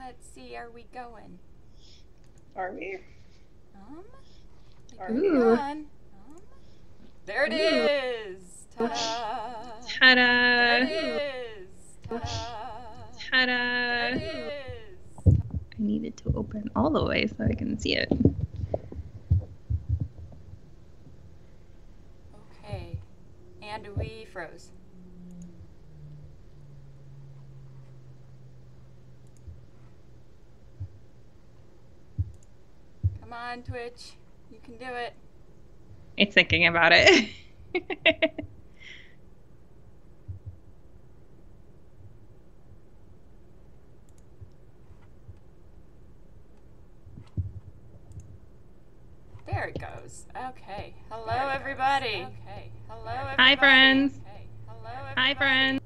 Let's see, are we going? Are we? Are we Ooh. on? There it is! Ta-da! Ta-da! There it is! Ta-da! Ta-da! There it is! I need it to open all the way so I can see it. Okay. And we froze. Come on, Twitch. You can do it. It's thinking about it. There it goes. Okay. Hello, everybody. Okay. Hello, everybody. Hi, friends. Okay. Hello, everybody. Hi, friends.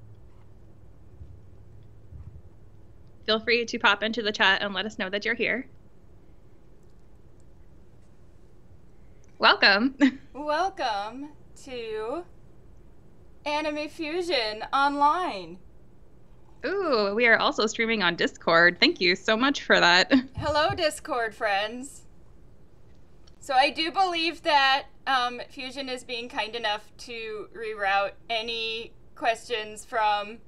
Feel free to pop into the chat and let us know that you're here. Welcome. Welcome to Anime Fusion Online. Ooh, we are also streaming on Discord. Thank you so much for that. Hello, Discord friends. So I do believe that Fusion is being kind enough to reroute any questions from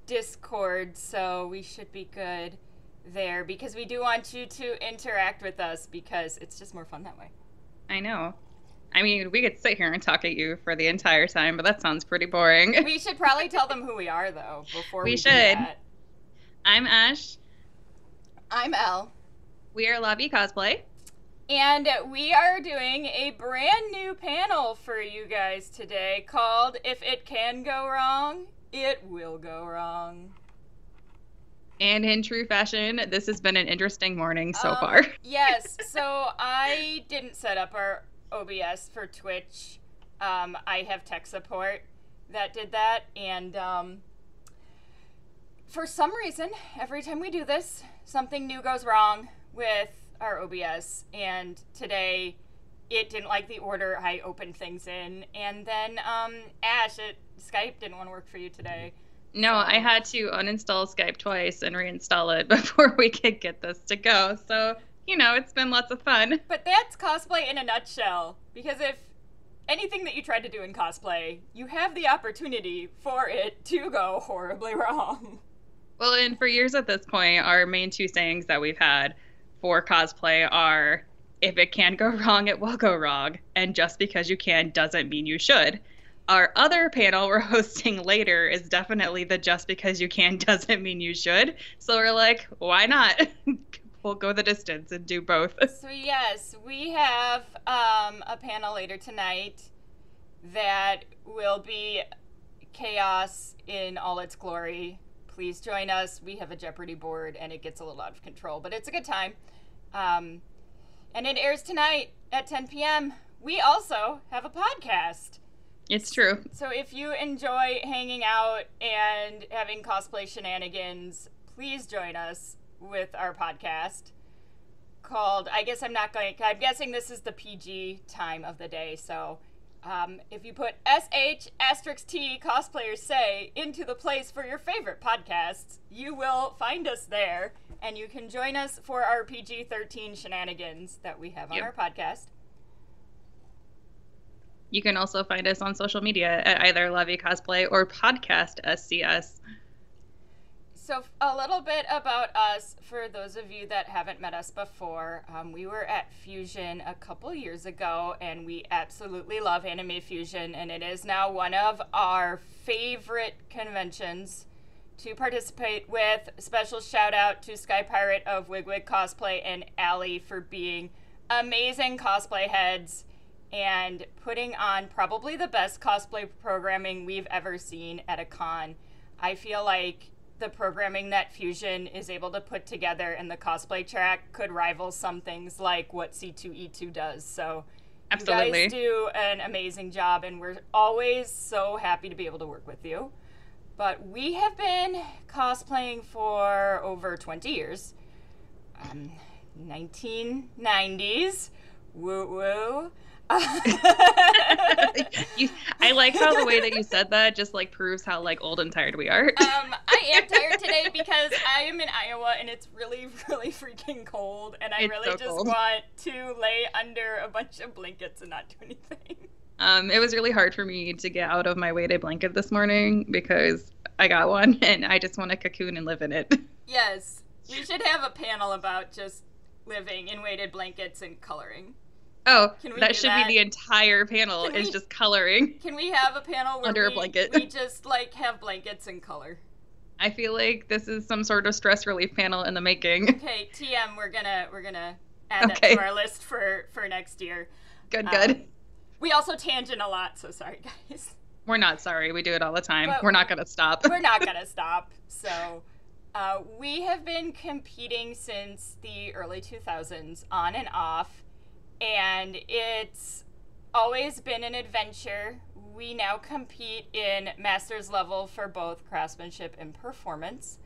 Discord, so we should be good there because we do want you to interact with us because it's just more fun that way. I know. I mean, we could sit here and talk at you for the entire time, but that sounds pretty boring. We should probably tell them who we are, though, before we do should. that. I'm Ash. I'm Elle. We are Vie Cosplay. And we are doing a brand new panel for you guys today called If It Can Go Wrong, It Will Go Wrong. And in true fashion, this has been an interesting morning so far. Yes, so I didn't set up our OBS for Twitch. I have tech support that did that, and for some reason, every time we do this, something new goes wrong with our OBS, and today it didn't like the order I opened things in, and then Ash at Skype didn't want to work for you today. No, So- I had to uninstall Skype twice and reinstall it before we could get this to go. So, you know, it's been lots of fun. But that's cosplay in a nutshell, because if anything that you tried to do in cosplay, you have the opportunity for it to go horribly wrong. Well, and for years at this point, our main two sayings that we've had for cosplay are, if it can go wrong, it will go wrong. And just because you can doesn't mean you should. Our other panel we're hosting later is definitely the just because you can doesn't mean you should. So we're like, why not? We'll go the distance and do both. So yes, we have a panel later tonight that will be chaos in all its glory. Please join us. We have a Jeopardy board and it gets a little out of control, but it's a good time. And it airs tonight at 10 p.m. We also have a podcast. It's true. So if you enjoy hanging out and having cosplay shenanigans, please join us with our podcast called, I'm guessing this is the PG time of the day, so if you put SH*T cosplayers say into the place for your favorite podcasts, you will find us there, and you can join us for our PG-13 shenanigans that we have on our podcast. You can also find us on social media at either Vie Cosplay or Podcast SCS. So a little bit about us, for those of you that haven't met us before. We were at Fusion a couple years ago, and we absolutely love Anime Fusion, and it is now one of our favorite conventions to participate with. Special shout out to Sky Pirate of Wigwig Cosplay and Allie for being amazing cosplay heads and putting on probably the best cosplay programming we've ever seen at a con. I feel like the programming that Fusion is able to put together in the cosplay track could rival some things like what C2E2 does. So Absolutely. you guys do an amazing job, and we're always so happy to be able to work with you. But we have been cosplaying for over 20 years. 1990s. Woo woo. I like how the way that you said that just like proves how like old and tired we are. I am tired today because I am in Iowa and it's really, really freaking cold, and I It's really so just cold. want to lay under a bunch of blankets and not do anything. It was really hard for me to get out of my weighted blanket this morning because I got one and I just want to cocoon and live in it. Yes, we should have a panel about just living in weighted blankets and coloring. Oh, Can we that do should that? be the entire panel Can is we- just coloring. Can we have a panel where Under a blanket. we just like have blankets and color? I feel like this is some sort of stress relief panel in the making. Okay, TM, we're gonna add that Okay. to our list for next year. Good. We also tangent a lot, so sorry guys. We're not sorry. We do it all the time. But We're not going to stop. We're not gonna stop. So, we have been competing since the early 2000s, on and off, and it's always been an adventure. We now compete in master's level for both craftsmanship and performance.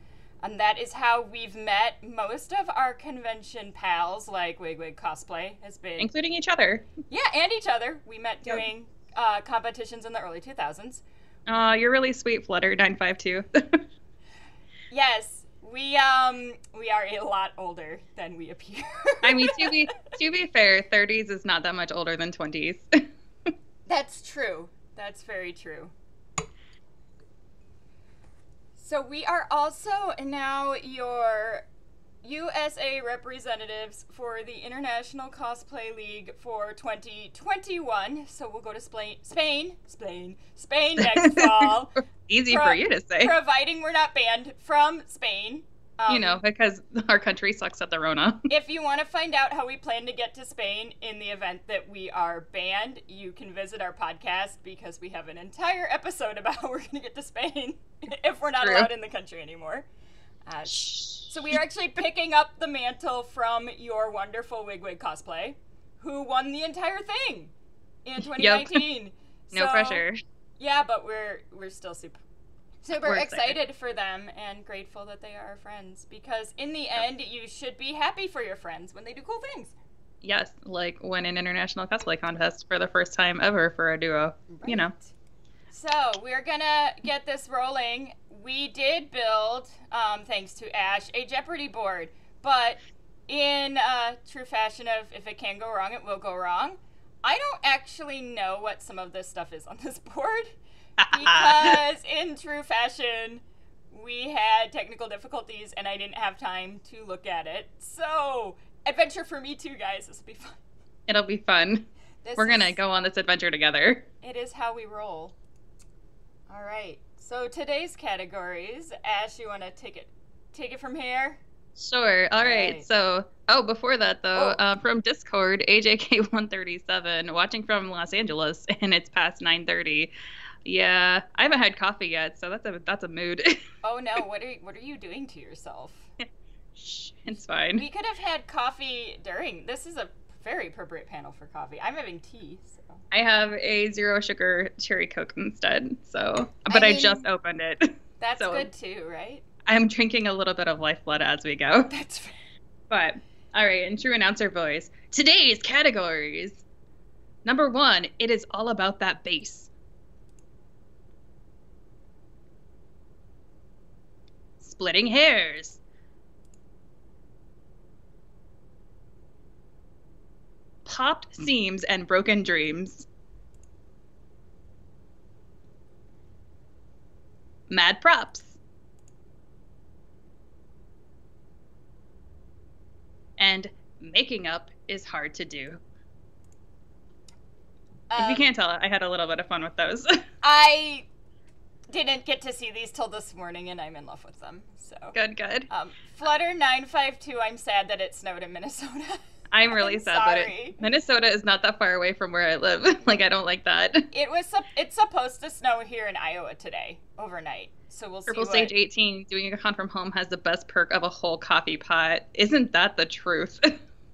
And that is how we've met most of our convention pals, like Vie Cosplay has been. Including each other. Yeah, and each other. We met doing competitions in the early 2000s. You're really sweet, Flutter952. Yes, we are a lot older than we appear. I mean, to be fair, 30s is not that much older than 20s. That's true. That's very true. So we are also now your USA representatives for the International Cosplay League for 2021. So we'll go to Spain next fall. Easy for you to say. Providing we're not banned from Spain. Because our country sucks at the Rona. If you want to find out how we plan to get to Spain in the event that we are banned, you can visit our podcast because we have an entire episode about how we're going to get to Spain if we're not True. allowed in the country anymore. So we are actually picking up the mantle from your wonderful Vie Cosplay, who won the entire thing in 2019. No pressure. Yeah, but we're still super We're excited for them and grateful that they are our friends, because in the end you should be happy for your friends when they do cool things. Yes, like win an international cosplay contest for the first time ever for a duo. Right. So we're gonna get this rolling. We did build, thanks to Ash, a Jeopardy board, but in true fashion of if it can go wrong, it will go wrong. I don't actually know what some of this stuff is on this board. Because in true fashion, we had technical difficulties and I didn't have time to look at it. So, adventure for me too, guys. This will be fun. It'll be fun. We're going to go on this adventure together. It is how we roll. All right. So, today's categories. Ash, you want to take it from here? Sure. All right. So, before that, though, from Discord, AJK137, watching from Los Angeles, and it's past 9:30. Yeah, I haven't had coffee yet, so that's a mood. Oh no, what are you doing to yourself? Shh, it's fine. We could have had coffee during. This is a very appropriate panel for coffee. I'm having tea, so. I have a 0 sugar cherry Coke instead, so but I just opened it. That's so good too, right? I'm drinking a little bit of lifeblood as we go. That's fair. But all right, in true announcer voice, today's categories. Number 1, it is all about that bass. Splitting hairs. Popped seams and broken dreams. Mad props. And making up is hard to do. If you can't tell, I had a little bit of fun with those. I didn't get to see these till this morning, and I'm in love with them. So Good. Flutter952, I'm sad that it snowed in Minnesota. I'm really sad sorry. that Minnesota is not that far away from where I live. Like, I don't like that. It's supposed to snow here in Iowa today, overnight. So we'll Purple see. Stage 18, doing a con from home has the best perk of a whole coffee pot. Isn't that the truth?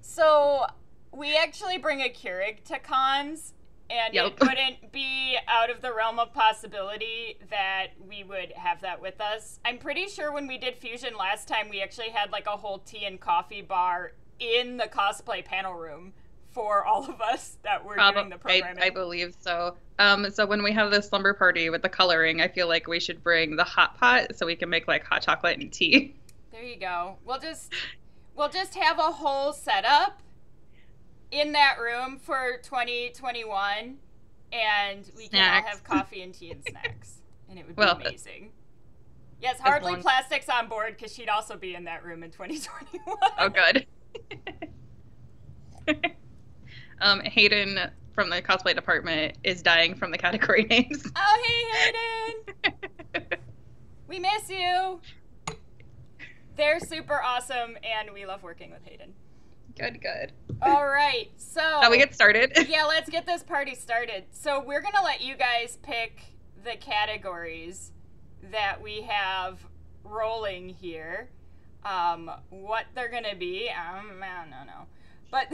So we actually bring a Keurig to cons, and Yep. it wouldn't be out of the realm of possibility that we would have that with us. I'm pretty sure when we did Fusion last time, we actually had like a whole tea and coffee bar in the cosplay panel room for all of us that were doing the programming. I believe so. So when we have this slumber party with the coloring, I feel like we should bring the hot pot so we can make like hot chocolate and tea. There you go. We'll just have a whole setup in that room for 2021, and we can all have coffee and tea and snacks, and it would be amazing. Yes, Hardly Plastic's on board because she'd also be in that room in 2021. Oh, good. Hayden from the cosplay department is dying from the category names. Oh, hey, Hayden! We miss you! They're super awesome, and we love working with Hayden. Good. All right, so... Shall we get started? Yeah, let's get this party started. So we're going to let you guys pick the categories that we have rolling here. What they're going to be, I don't know. But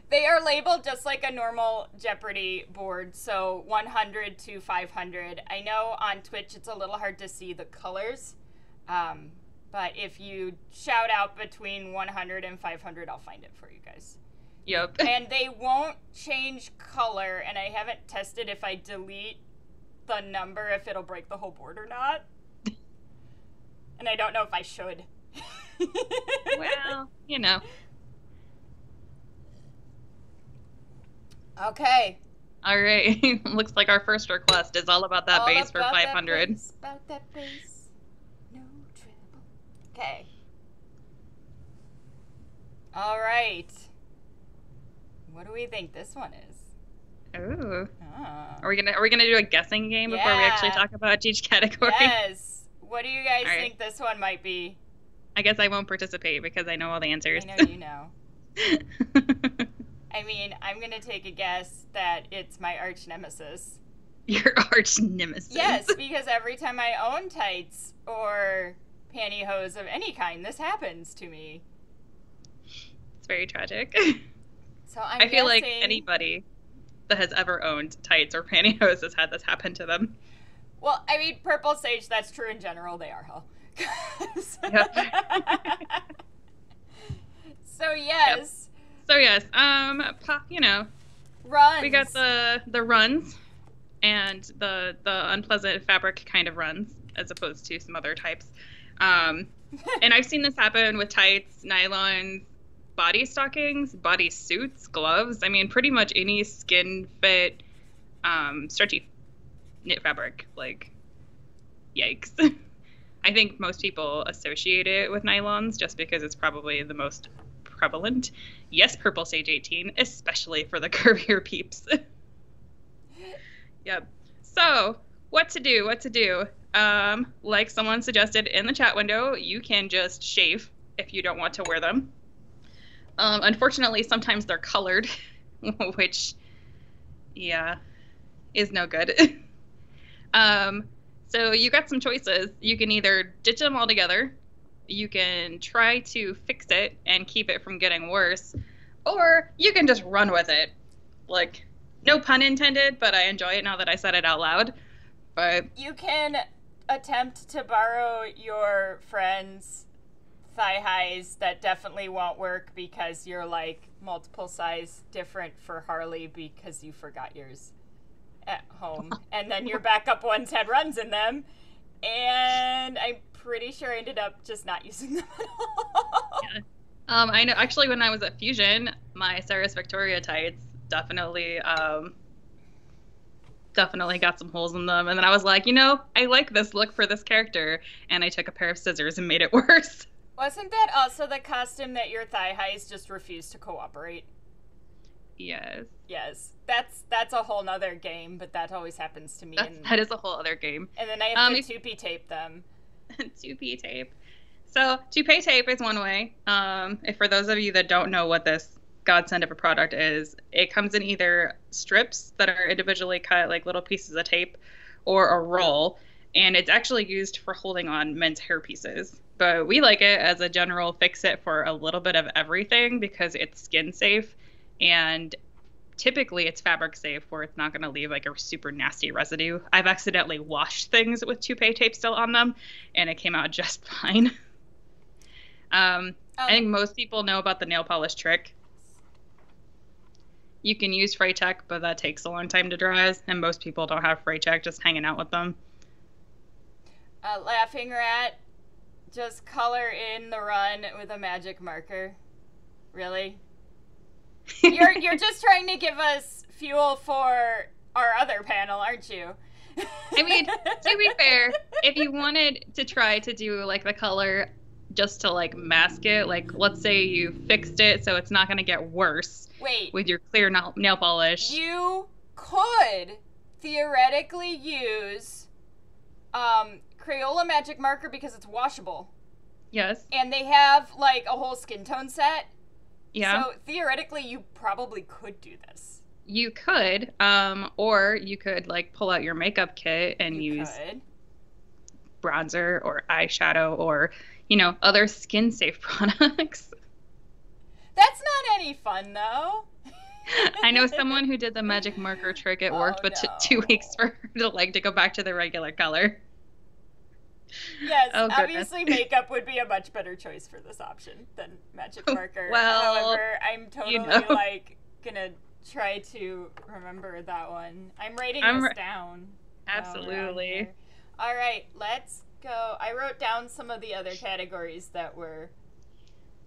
they are labeled just like a normal Jeopardy board, so 100 to 500. I know on Twitch it's a little hard to see the colors, but if you shout out between 100 and 500, I'll find it for you guys. Yep. And they won't change color, and I haven't tested if I delete the number if it'll break the whole board or not. And I don't know if I should. Well, you know. Okay. All right. Looks like our first request is all about that base for 500. About that base. No trouble. Okay. All right. What do we think this one is? Ooh. Oh. Are we gonna do a guessing game before we actually talk about each category? Yes. What do you guys think this one might be? I guess I won't participate because I know all the answers. I know you know. I mean, I'm going to take a guess that it's my arch nemesis. Your arch nemesis? Yes, because every time I own tights or pantyhose of any kind, this happens to me. It's very tragic. So I feel like anybody that has ever owned tights or pantyhose has had this happen to them. Well, I mean, Purple Sage, that's true in general. They are hell. Yep. So, yes. You know, runs. We got the runs and the unpleasant fabric kind of runs as opposed to some other types. And I've seen this happen with tights, nylons, body stockings, body suits, gloves. I mean, pretty much any skin fit, stretchy knit fabric. Like, yikes. I think most people associate it with nylons just because it's probably the most prevalent. Yes, Purple Sage 18, especially for the curvier peeps. Yep. So, what to do? Like someone suggested in the chat window, you can just shave if you don't want to wear them. Unfortunately, sometimes they're colored, which, yeah, is no good. So you got some choices. You can either ditch them all together, you can try to fix it and keep it from getting worse, or you can just run with it. Like, no pun intended, but I enjoy it now that I said it out loud. But you can attempt to borrow your friend's thigh highs that definitely won't work because you're like multiple size different for Harley because you forgot yours at home. And then your backup ones had runs in them. And I'm pretty sure I ended up just not using them at all. Yeah. I know, actually, when I was at Fusion, my Sarah's Victoria tights definitely got some holes in them. And then I was like, I like this look for this character. And I took a pair of scissors and made it worse. Wasn't that also the costume that your thigh highs just refused to cooperate? Yes. Yes. That's a whole nother game, but that always happens to me. That is a whole other game. And then I have to toupee tape them. Toupee tape. So toupee tape is one way. If for those of you that don't know what this godsend of a product is, it comes in either strips that are individually cut, like little pieces of tape, or a roll, and it's actually used for holding on men's hair pieces. But we like it as a general fix-it for a little bit of everything because it's skin safe, and typically it's fabric safe where it's not going to leave like a super nasty residue. I've accidentally washed things with toupee tape still on them, and it came out just fine. I think most people know about the nail polish trick. You can use Fraytech, but that takes a long time to dry, and most people don't have Fraytech just hanging out with them. Laughing Rat, just color in the run with a magic marker. Really? You're just trying to give us fuel for our other panel, aren't you? I mean, to be fair, if you wanted to try to do like the color just to like mask it, like let's say you fixed it so it's not going to get worse. Wait. With your clear nail polish. You could theoretically use Crayola magic marker because it's washable. Yes. And they have like a whole skin tone set. Yeah. So theoretically you probably could do this. You could, or you could like pull out your makeup kit and use bronzer or eyeshadow or, you know, other skin safe products. That's not any fun though. I know someone who did the magic marker trick. It worked, but took 2 weeks for her to go back to the regular color. Yes, obviously makeup would be a much better choice for this option than magic marker. Well, however, I'm totally like gonna try to remember that one. I'm writing this down. Absolutely. All right, let's go. I wrote down some of the other categories that were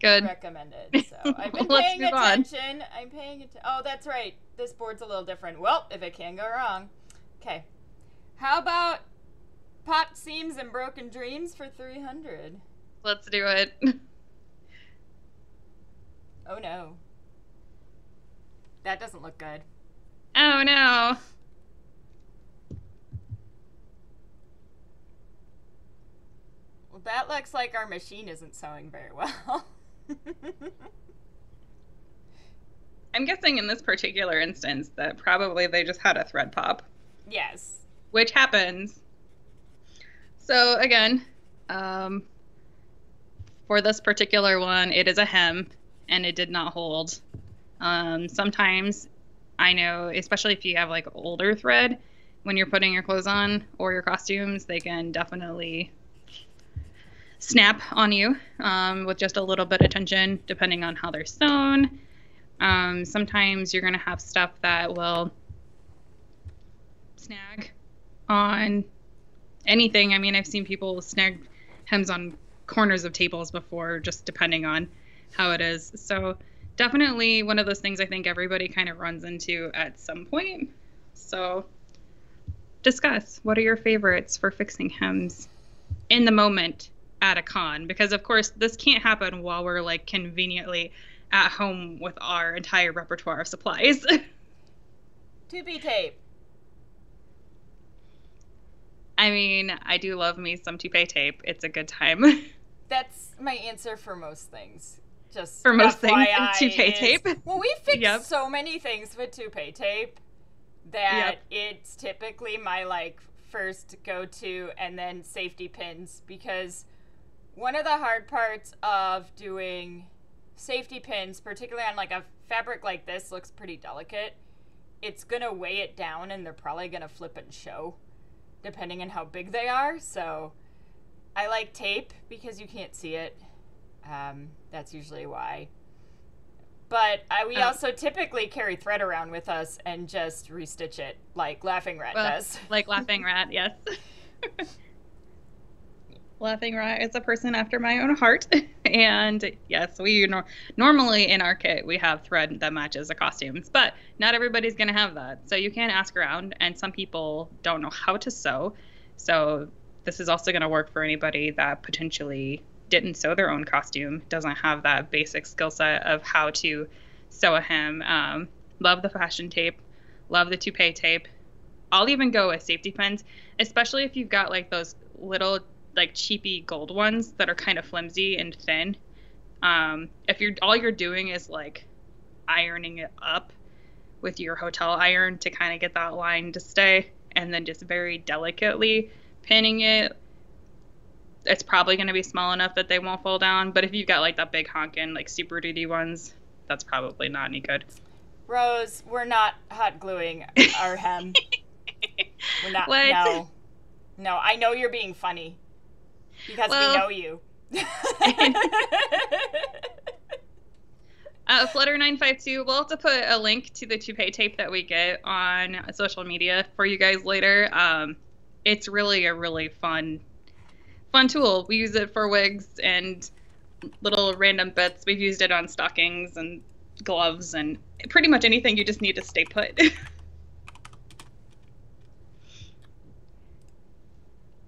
recommended. So I've been paying attention. I'm paying attention. Oh, that's right. This board's a little different. Well, if it can go wrong. Okay. How about popped seams and broken dreams for 300? Let's do it. Oh no. That doesn't look good. Oh no. Well, that looks like our machine isn't sewing very well. I'm guessing in this particular instance that probably they just had a thread pop. Yes. Which happens. So again, for this particular one, it is a hem and it did not hold. Sometimes I know, especially if you have like older thread, when you're putting your clothes on or your costumes, they can definitely snap on you with just a little bit of tension, depending on how they're sewn. Sometimes you're going to have stuff that will snag on anything. I mean, I've seen people snag hems on corners of tables before, just depending on how it is. So definitely one of those things I think everybody kind of runs into at some point. So discuss, what are your favorites for fixing hems in the moment at a con? Because of course this can't happen while we're like conveniently at home with our entire repertoire of supplies. 2B tape. I mean, I do love me some toupee tape. It's a good time. That's my answer for most things. Just for most FYI things, toupee tape. Well, we fixed so many things with toupee tape that it's typically my like first go-to, and then safety pins, because one of the hard parts of doing safety pins, particularly on like a fabric like this, looks pretty delicate. It's gonna weigh it down and they're probably gonna flip and show depending on how big they are. So I like tape because you can't see it. That's usually why. But we also typically carry thread around with us and just restitch it like Laughing Rat does. Like Laughing Rat, yes. Laughing Rat is a person after my own heart. And yes, we normally in our kit we have thread that matches the costumes, but not everybody's going to have that. So you can ask around, and some people don't know how to sew. So this is also going to work for anybody that potentially didn't sew their own costume, doesn't have that basic skill set of how to sew a hem. Love the fashion tape, love the toupee tape. I'll even go with safety pins, especially if you've got like those little like cheapy gold ones that are kind of flimsy and thin. If all you're doing is like ironing it up with your hotel iron to kind of get that line to stay, and then just very delicately pinning it, it's probably going to be small enough that they won't fall down. But if you've got like that big honkin' like Super Duty ones, that's probably not any good. Rose, we're not hot gluing our hem. We're not. What? No, I know you're being funny because we know you. Flutter952, we'll have to put a link to the toupee tape that we get on social media for you guys later. It's really a really fun tool. We use it for wigs and little random bits. We've used it on stockings and gloves and pretty much anything you just need to stay put.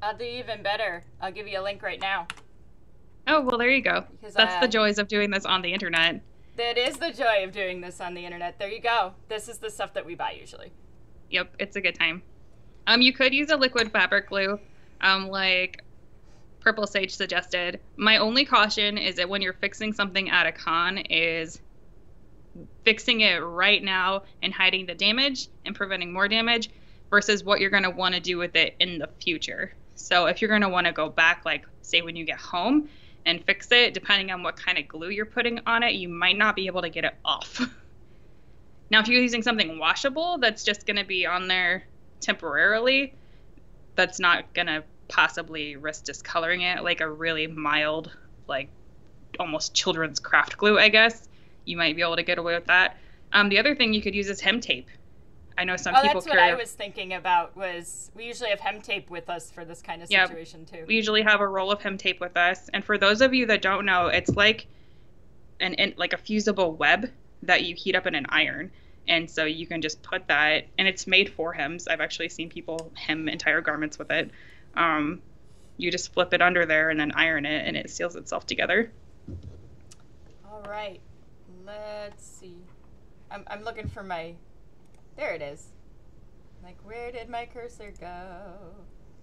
I'll do even better. I'll give you a link right now. Oh, well, there you go. Because, that's the joys of doing this on the internet. That is the joy of doing this on the internet. There you go. This is the stuff that we buy usually. Yep, it's a good time. You could use a liquid fabric glue, like Purple Sage suggested. My only caution is that when you're fixing something at a con is fixing it right now and hiding the damage and preventing more damage versus what you're going to want to do with it in the future. So if you're going to want to go back, like say when you get home and fix it, depending on what kind of glue you're putting on it, you might not be able to get it off. Now, if you're using something washable that's just going to be on there temporarily, that's not going to possibly risk discoloring it, like a really mild, like almost children's craft glue, I guess. You might be able to get away with that. The other thing you could use is hem tape. I know some people that's what I was thinking about. Was we usually have hem tape with us for this kind of situation too. We usually have a roll of hem tape with us, and for those of you that don't know, it's like like a fusible web that you heat up in an iron, and so you can just put that, and it's made for hems. I've actually seen people hem entire garments with it. You just flip it under there and then iron it, and it seals itself together. All right, let's see. I'm looking for my. There it is. Like, where did my cursor go?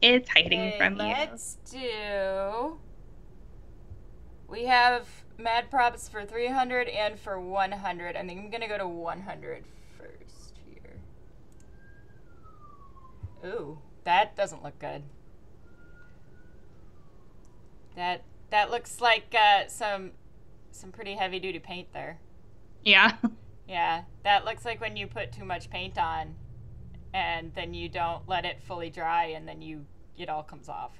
It's hiding from you. Let's do. We have mad props for 300 and for 100. I think I'm gonna go to 100 first here. Ooh, that doesn't look good. That looks like some pretty heavy duty paint there. Yeah. Yeah, that looks like when you put too much paint on and then you don't let it fully dry and then it all comes off.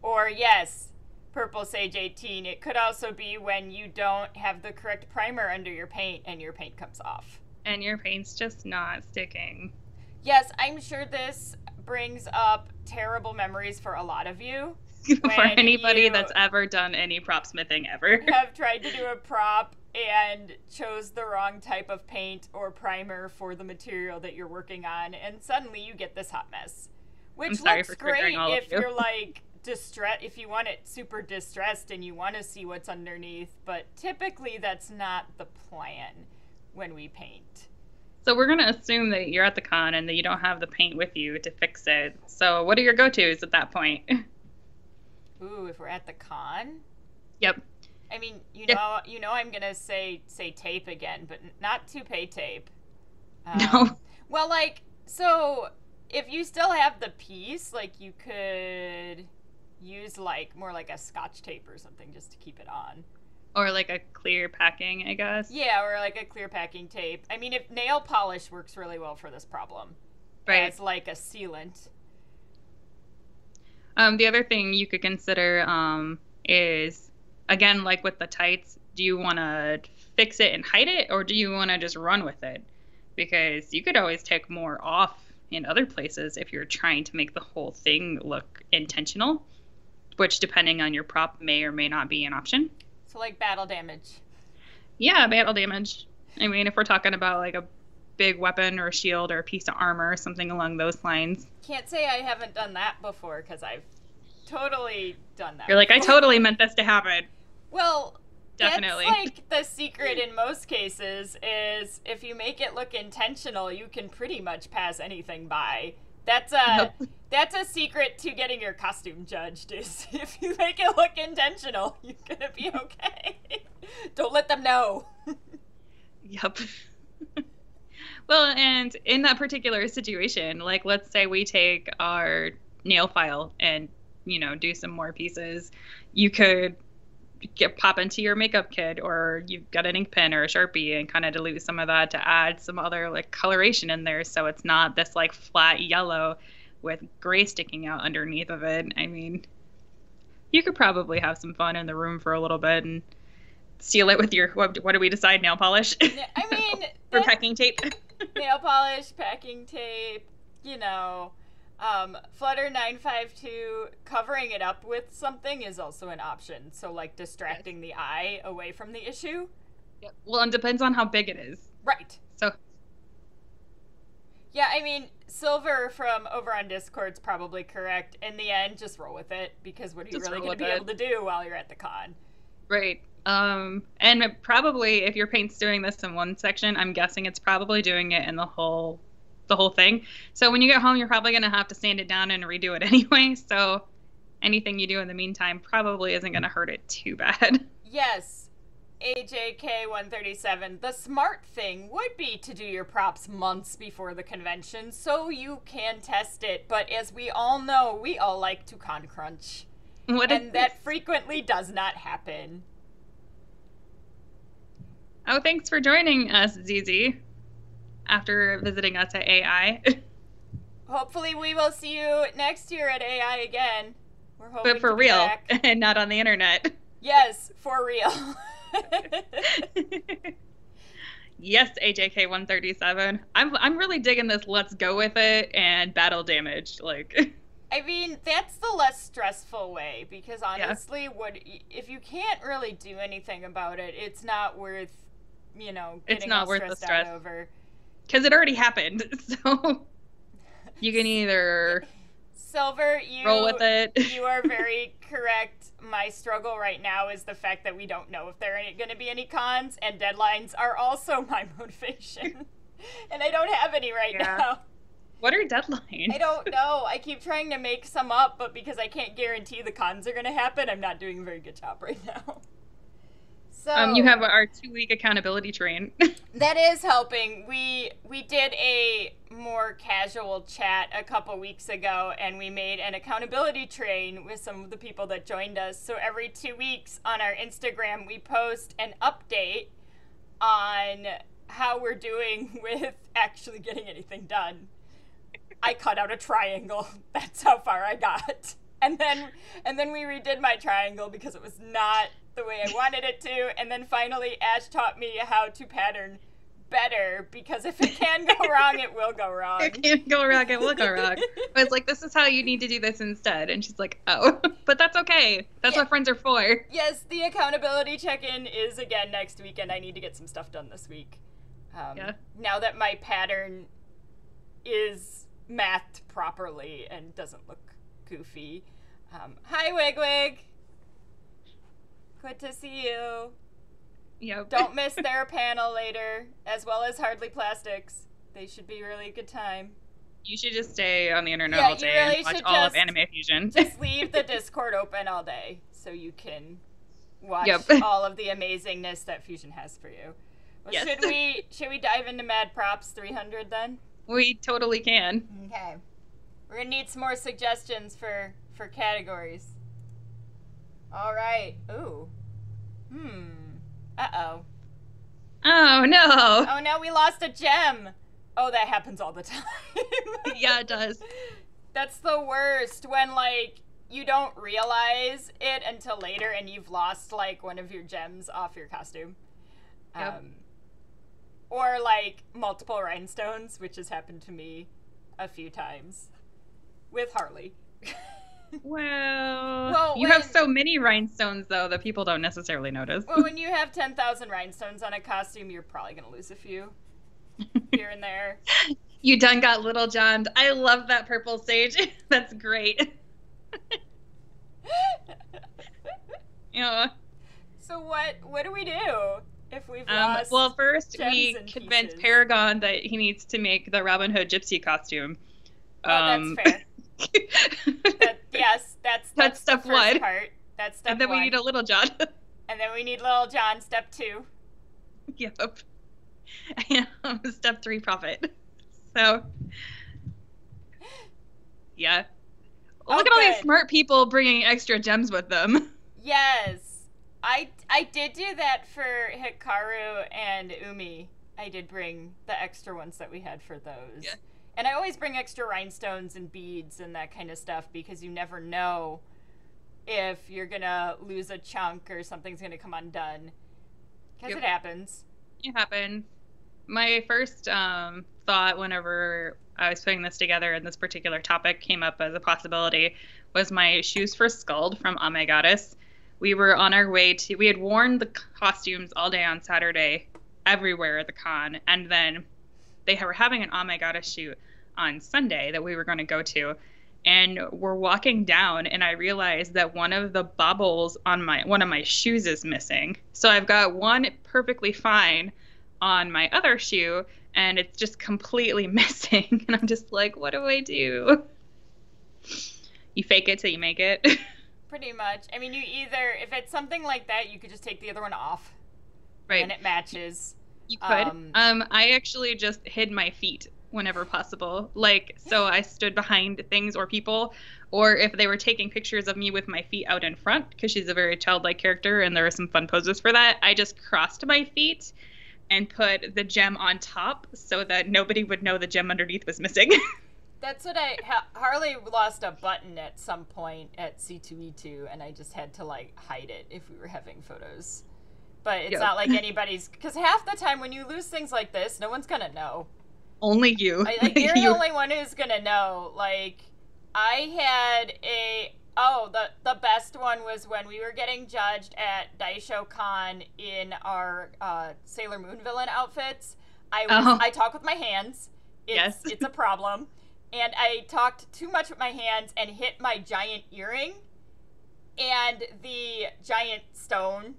Or yes, Purple Sage 18, it could also be when you don't have the correct primer under your paint and your paint comes off. And your paint's just not sticking. Yes, I'm sure this brings up terrible memories for a lot of you. For anybody that's ever done any prop smithing ever. Have tried to do a prop and chose the wrong type of paint or primer for the material that you're working on, and suddenly you get this hot mess. Which looks great if you're like distressed, if you want it super distressed and you want to see what's underneath, but typically that's not the plan when we paint. So we're going to assume that you're at the con and that you don't have the paint with you to fix it. So what are your go-tos at that point? Ooh, if we're at the con? Yep. I mean, you know I'm going to say tape again, but not toupee tape. No. Well, like, so if you still have the piece, like you could use like more like a Scotch tape or something just to keep it on. Or like a clear packing, I guess. Yeah, or like a clear packing tape. I mean, if nail polish works really well for this problem. Right. As like a sealant. The other thing you could consider is, again, like with the tights, do you want to fix it and hide it, or do you want to just run with it? Because you could always take more off in other places if you're trying to make the whole thing look intentional, which, depending on your prop, may or may not be an option. So like battle damage. Yeah, battle damage. I mean, if we're talking about like a big weapon or a shield or a piece of armor or something along those lines. Can't say I haven't done that before, because I've totally done that. You're like, before. I totally meant this to happen. Well, definitely. That's like the secret in most cases is if you make it look intentional, you can pretty much pass anything by. That's a secret to getting your costume judged, is if you make it look intentional, you're gonna be okay. Don't let them know. Yep. Well, and in that particular situation, like let's say we take our nail file and, do some more pieces. You could pop into your makeup kit, or you've got an ink pen or a Sharpie and kind of dilute some of that to add some other like coloration in there, so it's not this like flat yellow with gray sticking out underneath of it. I mean, You could probably have some fun in the room for a little bit and seal it with your, what do we decide, nail polish? Yeah, I mean, or packing tape. Nail polish, packing tape, you know. Flutter 952, covering it up with something is also an option. So, like, distracting the eye away from the issue. Yep. Well, it depends on how big it is. Right. So. Yeah, I mean, Silver from over on Discord's probably correct. In the end, just roll with it, because what are you really going to be able to do while you're at the con? Right. And probably if your paint's doing this in one section, I'm guessing it's probably doing it in the whole thing. So when you get home, you're probably going to have to sand it down and redo it anyway. So anything you do in the meantime probably isn't going to hurt it too bad. Yes. AJK137, the smart thing would be to do your props months before the convention so you can test it. But as we all know, we all like to con crunch. And that frequently does not happen. Oh, thanks for joining us, ZZ, after visiting us at AI. Hopefully we will see you next year at AI again. We're hoping but for real, and not on the internet. Yes, for real. Yes, AJK137. I'm really digging this let's go with it and battle damage. Like, I mean, that's the less stressful way, because honestly, if you can't really do anything about it, it's not worth, getting it's not worth the stress out over. Because it already happened, so you can either Silver, roll with it. You are very correct. My struggle right now is the fact that we don't know if there are going to be any cons, and deadlines are also my motivation. And I don't have any right now. What are deadlines? I don't know. I keep trying to make some up, but because I can't guarantee the cons are going to happen, I'm not doing a very good job right now. So you have our 2-week accountability train. That is helping. We did a more casual chat a couple weeks ago, and we made an accountability train with some of the people that joined us. So every 2 weeks on our Instagram, we post an update on how we're doing with actually getting anything done. I cut out a triangle. That's how far I got. And then we redid my triangle because it was not the way I wanted it to. And then finally Ash taught me how to pattern better, because if it can go wrong, it will go wrong. It can't go wrong, it will go wrong. But it's like, this is how you need to do this instead. And she's like, oh, but that's okay. That's what friends are for. Yes, the accountability check-in is again next week, and I need to get some stuff done this week. Now that my pattern is mathed properly and doesn't look goofy. Hi, Wigwig. Good to see you. Yep. Don't miss their panel later, as well as Hardly Plastics. They should be a really good time. You should just stay on the internet all day and watch all of Anime Fusion. Just leave the Discord open all day so you can watch all of the amazingness that Fusion has for you. Well, yes. Should we dive into Mad Props 300 then? We totally can. Okay. We're going to need some more suggestions for categories. All right. Ooh. Uh-oh. Oh, no. Oh, no, we lost a gem. Oh, that happens all the time. Yeah, it does. That's the worst, when, like, you don't realize it until later and you've lost, like, one of your gems off your costume. Yep. Or, like, multiple rhinestones, which has happened to me a few times. With Harley. Well, you have so many rhinestones, though, that people don't necessarily notice. Well, when you have 10,000 rhinestones on a costume, you're probably going to lose a few here and there. You done got Little John. I love that purple sage. That's great. Yeah. So what do we do if we've lost Well, first we gems convinced pieces? Paragon that he needs to make the Robin Hood gypsy costume. Oh, that's fair. That's step the first one. part. That's step And then one. we need a Little John. And then we need Little John, step 2. Yep. Step 3, profit. So, yeah. Look at all these smart people bringing extra gems with them. Yes. I did do that for Hikaru and Umi. I did bring the extra ones that we had for those. Yeah. And I always bring extra rhinestones and beads and that kind of stuff, because you never know if you're gonna lose a chunk or something's gonna come undone. Because Yep. it happens. It happens. My first thought whenever I was putting this together and this particular topic came up as a possibility was my shoes for Skuld from Oh My Goddess. We were on our way to, we had worn the costumes all day on Saturday everywhere at the con, and then they were having an Oh My Goddess shoot on Sunday that we were going to go to. And we're walking down, and I realized that one of the bobbles on one of my shoes is missing. So I've got one perfectly fine on my other shoe, and it's just completely missing. And I'm just like, what do I do? You fake it till you make it. Pretty much. I mean, you either, if it's something like that, you could just take the other one off. Right. And it matches. You could. I actually just hid my feet whenever possible. Like, so I stood behind things or people, or if they were taking pictures of me with my feet out in front, because she's a very childlike character and there are some fun poses for that, I just crossed my feet and put the gem on top so that nobody would know the gem underneath was missing. That's what Harley lost a button at some point at C2E2, and I just had to, like, hide it if we were having photos. But it's not like anybody's, because half the time when you lose things like this, no one's gonna know. Only you. Like, you're the only one who's gonna know. Like, I had the best one was when we were getting judged at Daisho Con in our Sailor Moon villain outfits. I talk with my hands. It's a problem. And I talked too much with my hands and hit my giant earring. And the giant stone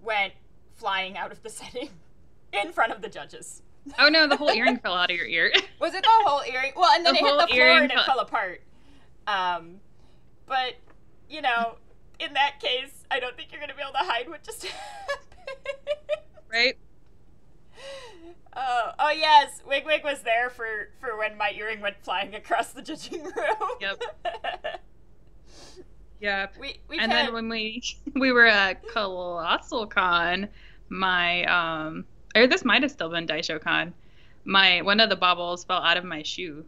went flying out of the setting in front of the judges. Oh no, the whole earring fell out of your ear. Was it the whole earring? Well, and then it hit the floor and it fell apart. But, you know, in that case, I don't think you're going to be able to hide what just happened. Right? Oh yes, Wig was there for when my earring went flying across the judging room. Yep. Yep. Then when we were at Colossal Con, my or this might have still been Daisho Con, one of the baubles fell out of my shoe.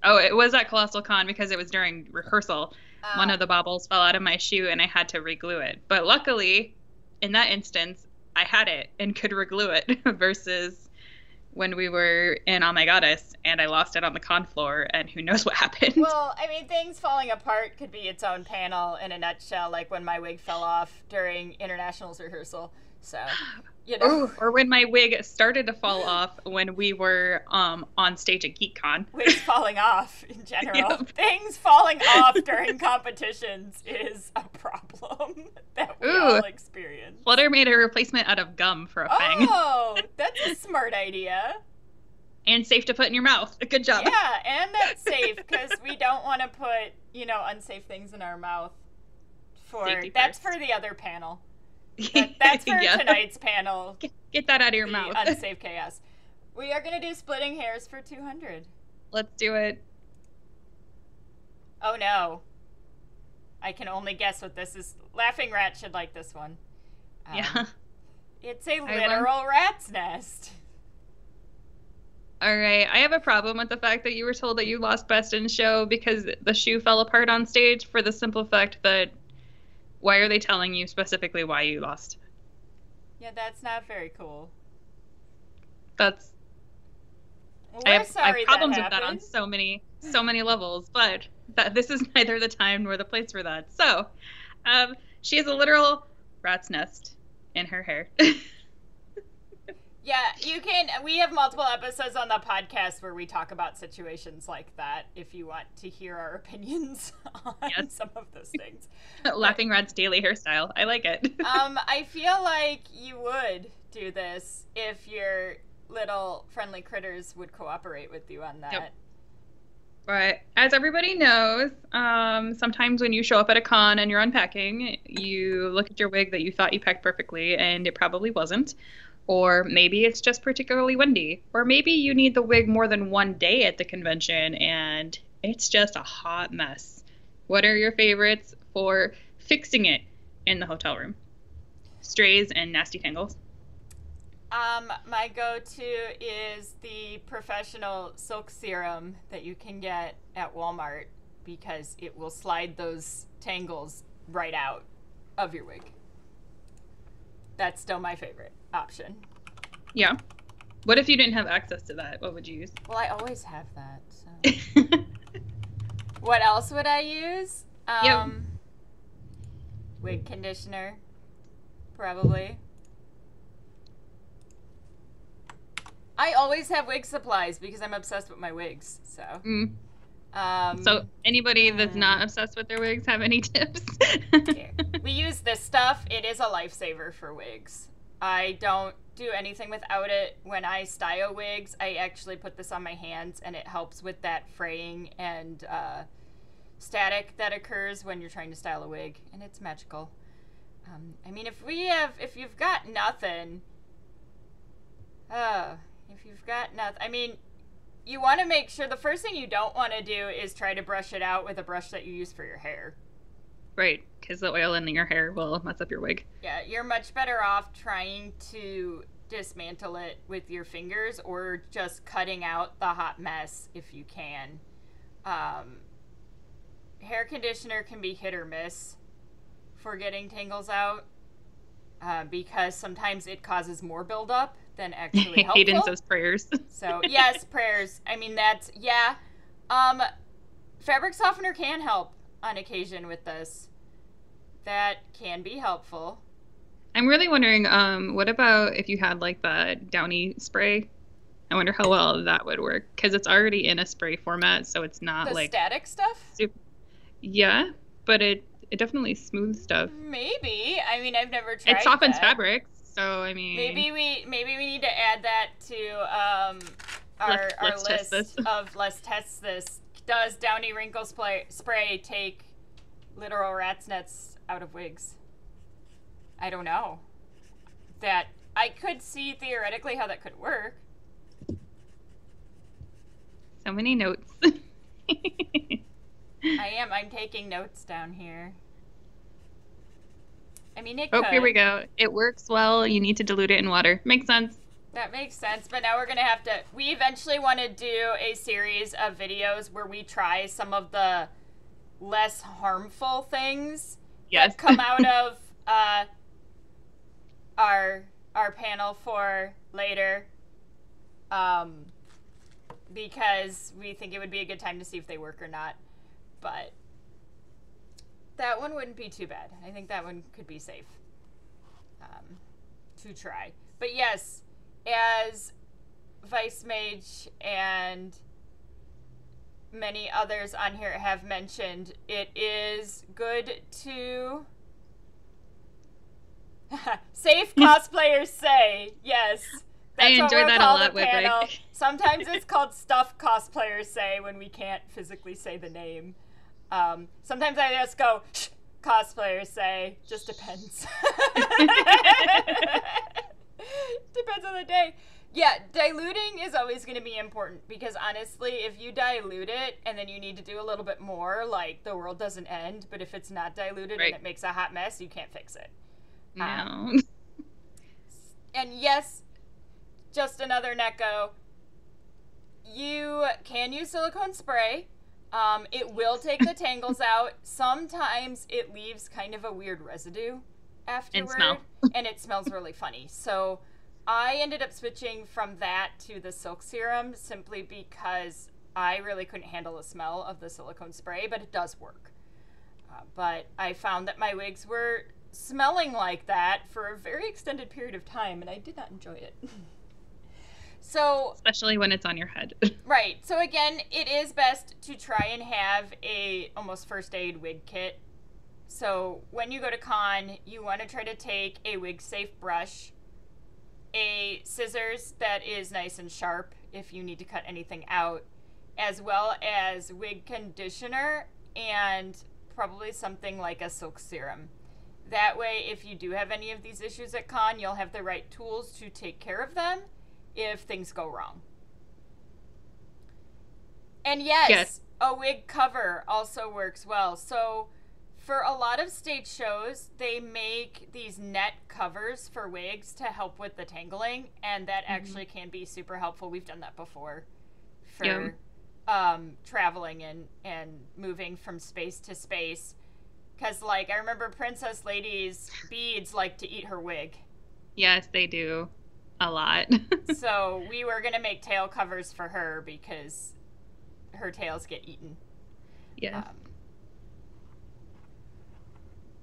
Oh, it was at Colossal Con because it was during rehearsal. One of the baubles fell out of my shoe and I had to reglue it. But luckily, in that instance, I had it and could reglue it versus when we were in Oh My Goddess and I lost it on the con floor and who knows what happened. Well, I mean, things falling apart could be its own panel in a nutshell, like when my wig fell off during Internationals rehearsal. So, you know. Ooh, or when my wig started to fall off when we were on stage at GeekCon. Wigs falling off in general. Yep. Things falling off during competitions is a problem that we all experience. Flutter made a replacement out of gum for a fang. Oh, that's a smart idea. And safe to put in your mouth. Good job. Yeah, and that's safe because we don't want to put, unsafe things in our mouth. That's for the other panel. That's for tonight's panel. Get that out of your mouth. Unsafe chaos. We are going to do splitting hairs for 200. Let's do it. Oh no. I can only guess what this is. Laughing Rat should like this one. Yeah. It's a literal rat's nest. All right. I have a problem with the fact that you were told that you lost Best in Show because the shoe fell apart on stage for the simple fact that why are they telling you specifically why you lost? Yeah, that's not very cool. We're I have problems with that on so many levels, but this is neither the time nor the place for that. So, she has a literal rat's nest in her hair. Yeah, you can. We have multiple episodes on the podcast where we talk about situations like that if you want to hear our opinions on some of those things. Laughing Rat's daily hairstyle. I like it. I feel like you would do this if your little friendly critters would cooperate with you on that. Yep. But as everybody knows, sometimes when you show up at a con and you're unpacking, you look at your wig that you thought you packed perfectly and it probably wasn't. Or maybe it's just particularly windy. Or maybe you need the wig more than one day at the convention and it's just a hot mess. What are your favorites for fixing it in the hotel room? Strays and nasty tangles? My go-to is the professional silk serum that you can get at Walmart because it will slide those tangles right out of your wig. That's still my favorite option. Yeah. What if you didn't have access to that? What would you use? Well, I always have that. So. What else would I use? Yep. Wig conditioner, probably. I always have wig supplies because I'm obsessed with my wigs. So. So anybody that's not obsessed with their wigs have any tips? We use this stuff. It is a lifesaver for wigs. I don't do anything without it. When I style wigs, I actually put this on my hands, and it helps with that fraying and static that occurs when you're trying to style a wig, and it's magical. I mean, if you've got nothing, I mean, you want to make sure, the first thing you don't want to do is try to brush it out with a brush that you use for your hair. Right, because the oil in your hair will mess up your wig. Yeah, you're much better off trying to dismantle it with your fingers or just cutting out the hot mess if you can. Hair conditioner can be hit or miss for getting tangles out because sometimes it causes more buildup than actually helpful. Hayden says prayers. So, yes, prayers. I mean, that's, yeah. Fabric softener can help on occasion with this. That can be helpful. I'm really wondering, what about if you had like the Downy spray? I wonder how well that would work because it's already in a spray format, so it's not the like static stuff. Yeah, but it definitely smooths stuff. Maybe. I mean, I've never tried. It softens that. fabrics, so I mean. Maybe we need to add that to our list of let's test this. Does Downy wrinkle spray take literal rat's nets out of wigs? I don't know. That I could see theoretically how that could work. So many notes. I'm taking notes down here. I mean, it could. Oh, here we go. It works well. You need to dilute it in water. Makes sense. That makes sense, but now we're going to have to... We eventually want to do a series of videos where we try some of the less harmful things that come out of our panel for later. Because we think it would be a good time to see if they work or not. But that one wouldn't be too bad. I think that one could be safe to try. But yes, as Vice Mage and many others on here have mentioned, it is good to... Safe cosplayers say, yes. That's I enjoy that a lot with panel. Sometimes it's called stuff cosplayers say when we can't physically say the name. Sometimes I just go, shh, cosplayers say. Just depends. Depends on the day. Yeah, diluting is always going to be important because honestly, if you dilute it and then you need to do a little bit more, like the world doesn't end, but if it's not diluted and it makes a hot mess, you can't fix it. No. And yes, just another Necco. You can use silicone spray. It will take the tangles out. Sometimes it leaves kind of a weird residue afterward. And it smells really funny. So I ended up switching from that to the silk serum simply because I really couldn't handle the smell of the silicone spray, but it does work. But I found that my wigs were smelling like that for a very extended period of time, and I did not enjoy it. So, especially when it's on your head. Right. So again, it is best to try and have a almost first aid wig kit. So when you go to con, you want to try to take a wig safe brush, a scissors that is nice and sharp if you need to cut anything out, as well as wig conditioner and probably something like a silk serum. That way, if you do have any of these issues at con, you'll have the right tools to take care of them if things go wrong. And yes, a wig cover also works well. So for a lot of stage shows, they make these net covers for wigs to help with the tangling, and that actually can be super helpful. We've done that before for traveling and moving from space to space. Because, like, I remember Princess Lady's beads like to eat her wig. Yes, they do. A lot. So we were going to make tail covers for her because her tails get eaten. Yes.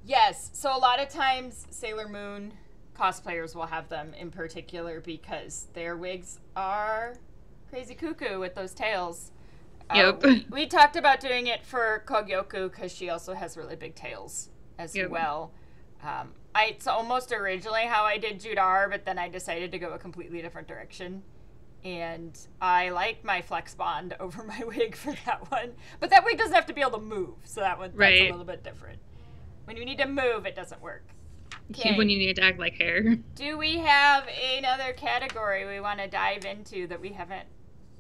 Yes, so a lot of times Sailor Moon cosplayers will have them in particular because their wigs are crazy cuckoo with those tails. Yep. We talked about doing it for Kogyoku because she also has really big tails as well. It's almost originally how I did Judar, but then I decided to go a completely different direction. And I like my flex bond over my wig for that one. But that wig doesn't have to be able to move, so that's a little bit different. When you need to move, it doesn't work. Okay. When you need to act like hair. Do we have another category we want to dive into that we haven't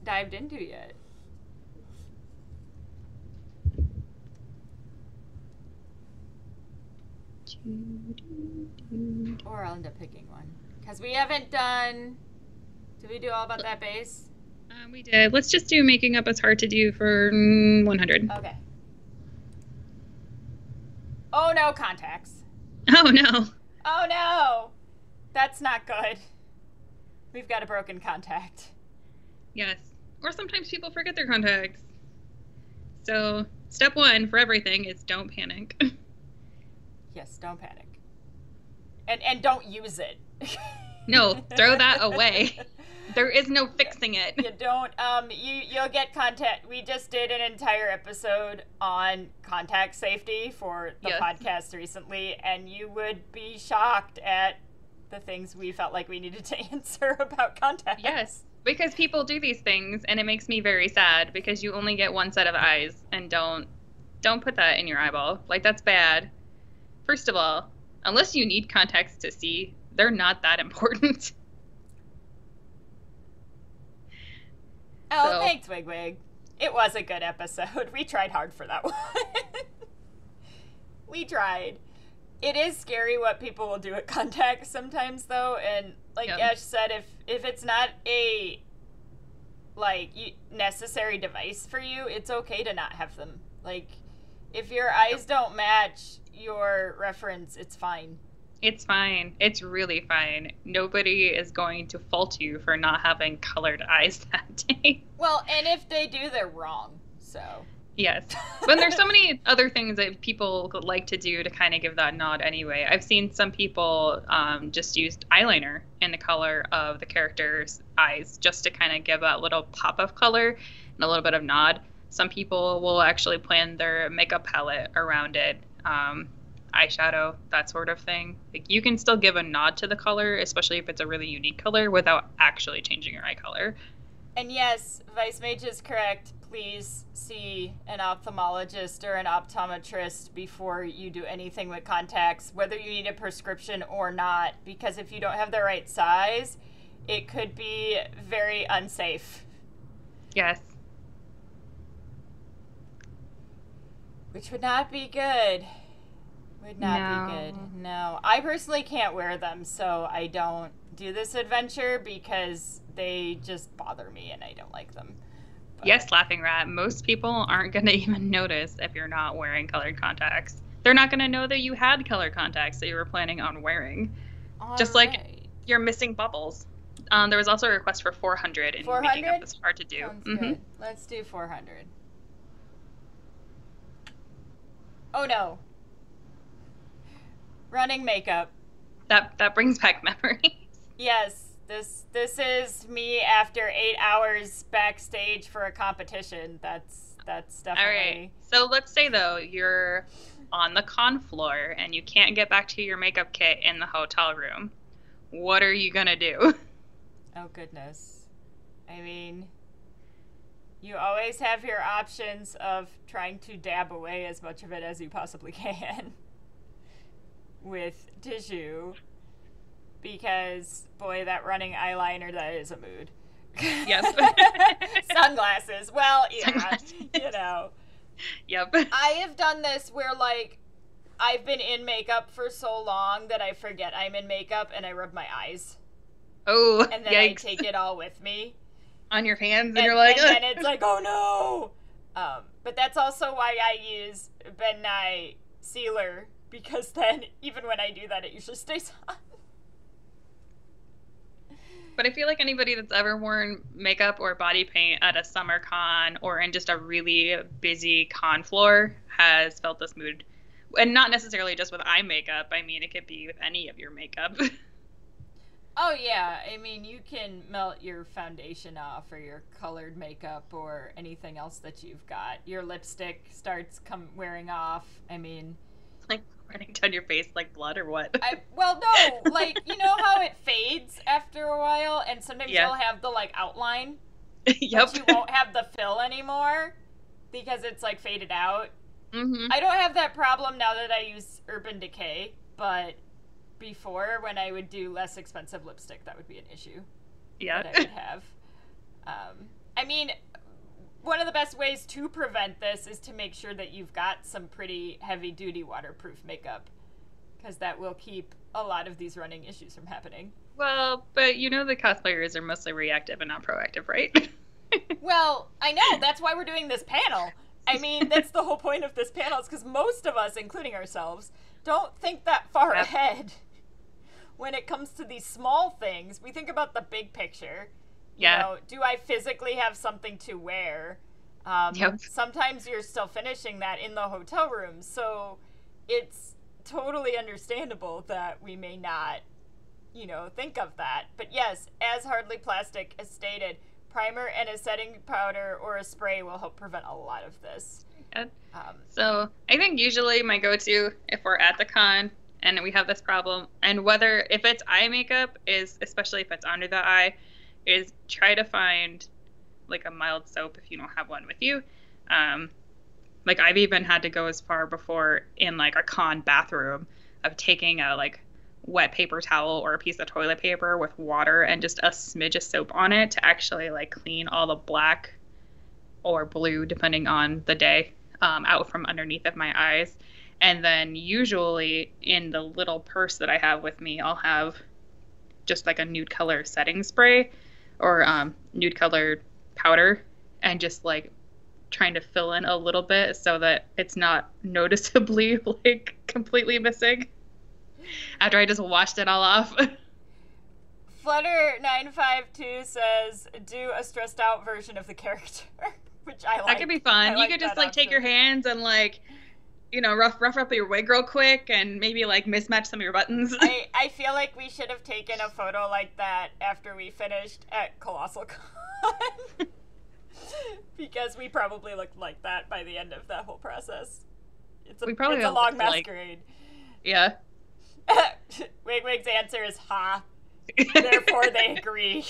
dived into yet? Or I'll end up picking one. Because we haven't done... Did we do all about that base? We did. Let's just do making up is hard to do for 100. Okay. Oh no, contacts. Oh no. Oh no! That's not good. We've got a broken contact. Yes. Or sometimes people forget their contacts. So, step 1 for everything is don't panic. Yes, don't panic. And don't use it. No, throw that away. There is no fixing it. You don't, you'll get contact. We just did an entire episode on contact safety for the podcast recently, and you would be shocked at the things we felt like we needed to answer about contacts. Yes, because people do these things, and it makes me very sad because you only get one set of eyes, and don't put that in your eyeball. Like, that's bad. First of all, unless you need contacts to see, they're not that important. Oh, so. Thanks, Wigwig. It was a good episode. We tried hard for that one. We tried. It is scary what people will do at contacts sometimes, though, and like Ash said, if it's not a necessary device for you, it's okay to not have them. Like, if your eyes don't match your reference, it's fine. It's fine. It's really fine. Nobody is going to fault you for not having colored eyes that day. Well, and if they do, they're wrong. So. Yes. But there's so many other things that people like to do to kind of give that nod anyway. I've seen some people just use eyeliner in the color of the character's eyes just to kind of give that little pop of color and a little bit of nod. Some people will actually plan their makeup palette around it. Eyeshadow, that sort of thing. Like, you can still give a nod to the color, especially if it's a really unique color, without actually changing your eye color. And yes, Vice Mage is correct. Please see an ophthalmologist or an optometrist before you do anything with contacts, whether you need a prescription or not, because if you don't have the right size, it could be very unsafe. Yes. Which would not be good. Would not be good. No. I personally can't wear them, so I don't do this adventure because they just bother me and I don't like them. But... Yes, Laughing Rat. Most people aren't going to even notice if you're not wearing colored contacts. They're not going to know that you had colored contacts that you were planning on wearing. Just like you're missing bubbles. There was also a request for 400 and making up this hard to do. Sounds good. Let's do 400. Oh no. Running makeup. That brings back memories. Yes, this is me after 8 hours backstage for a competition. That's definitely. All right. So let's say though you're on the con floor and you can't get back to your makeup kit in the hotel room. What are you gonna do? Oh goodness. I mean, you always have your options of trying to dab away as much of it as you possibly can with tissue, because boy, that running eyeliner, that is a mood. Yes. Sunglasses. Well, yeah, Sunglasses. You know. Yep. I have done this where, like, I've been in makeup for so long that I forget I'm in makeup and I rub my eyes. Oh, and then yikes. I take it all with me. On your hands, and you're like... And then it's like, oh no! But that's also why I use Ben Nye sealer, because then even when I do that, it usually stays on. But I feel like anybody that's ever worn makeup or body paint at a summer con or in just a really busy con floor has felt this mood. And not necessarily just with eye makeup. I mean, it could be with any of your makeup. Oh yeah, I mean, you can melt your foundation off or your colored makeup or anything else that you've got. Your lipstick starts wearing off. I mean, Like running down your face like blood or what? Well, no, like, you know how it fades after a while and sometimes you'll have the like outline, Yep. but you won't have the fill anymore because it's like faded out. Mm-hmm. I don't have that problem now that I use Urban Decay, but before, when I would do less expensive lipstick, that would be an issue Yeah. that I would have. I mean, one of the best ways to prevent this is to make sure that you've got some pretty heavy-duty waterproof makeup, because that will keep a lot of these running issues from happening. Well, but you know the cosplayers are mostly reactive and not proactive, right? Well, I know. That's why we're doing this panel. I mean, that's the whole point of this panel, is because most of us, including ourselves, don't think that far ahead when it comes to these small things. We think about the big picture. You know, do I physically have something to wear? Sometimes you're still finishing that in the hotel room, so it's totally understandable that we may not, you know, think of that. But yes, as Hardly Plastic has stated, primer and a setting powder or a spray will help prevent a lot of this. So I think usually my go-to, if we're at the con and we have this problem, and whether if it's eye makeup, is especially if it's under the eye, is try to find like a mild soap if you don't have one with you. Like I've even had to go as far before in like a con bathroom of taking a like wet paper towel or a piece of toilet paper with water and just a smidge of soap on it to actually like clean all the black or blue, depending on the day, out from underneath of my eyes. And then usually in the little purse that I have with me, I'll have just like a nude color setting spray or nude colored powder, and just like trying to fill in a little bit so that it's not noticeably like completely missing after I just washed it all off. Flutter952 says, do a stressed out version of the character, which I like. That could be fun. You could just like take your hands and like, you know, rough up your wig real quick and maybe like mismatch some of your buttons. I feel like we should have taken a photo like that after we finished at Colossal Con. Because we probably looked like that by the end of that whole process. It's a long masquerade. Yeah. Wig's answer is ha. Therefore, they agree.